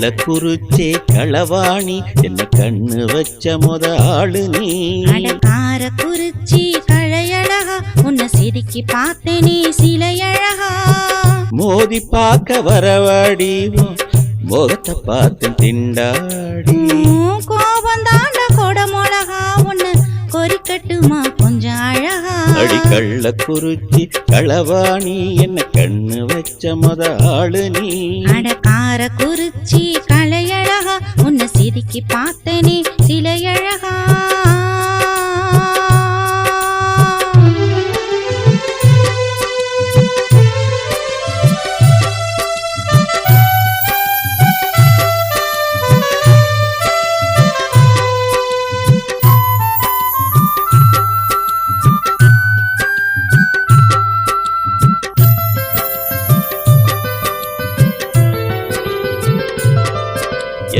கள்ளக்குறிச்சி களவாணி என்ன கண்ணு வச்ச ஆளு நீ. காரக்குறிச்சி கழையழகா உன்னை சிரிக்கி பார்த்தேனே சிலையழகா. மோதி பார்க்க வரவாடி முகத்தை பார்த்து திண்டாடி. கோபம் தாண்ட கொட மொளகா உன்னை கொறிக்கட்டுமா கொஞ்சம் அழகா. அடி கள்ளக்குறிச்சி களவாணி என்ன கண்ணு வச்ச ஆளு நீ. காரக்குறிச்சி கழையழகா உன்னை சிரிக்கி பார்த்தேனே சிலையழகா.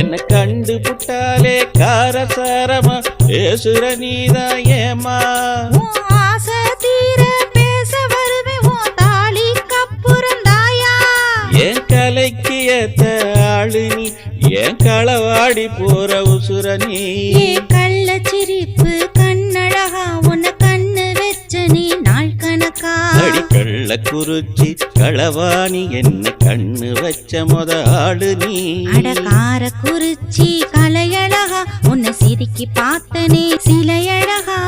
என்ன கண்டு புட்டாலே காரசாரமா பேசுற நீதான் ஏமா. ஆசை தீர பேச வருவேன் தாலி கப்புறந்தாயா. என் கலைக்கு ஏத்த ஆளு நீ என் களவாடி போற உசுர நீ. கள்ள சிரிப்பு கண்ணழகா உன்னை கண்ணு வச்ச நீ நாள் கணக்கா. அடி கள்ளக்குறிச்சி களவாணி என்ன கண்ணு வச்ச ஆளு நீ. காரக்குறிச்சி கலையழகா உன்னை சிரிக்கி பார்த்தனே சிலையழகா.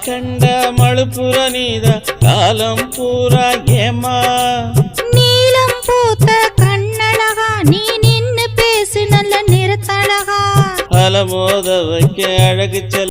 கண்ட மழுப்புற நீதா காலம் பூரா ஏமா. நீலம் பூத்த கண்ணழகா நீ நின்னு பேசு நல்ல நிறத்தழகா. அலமோத வைக்க அழகு செல்ல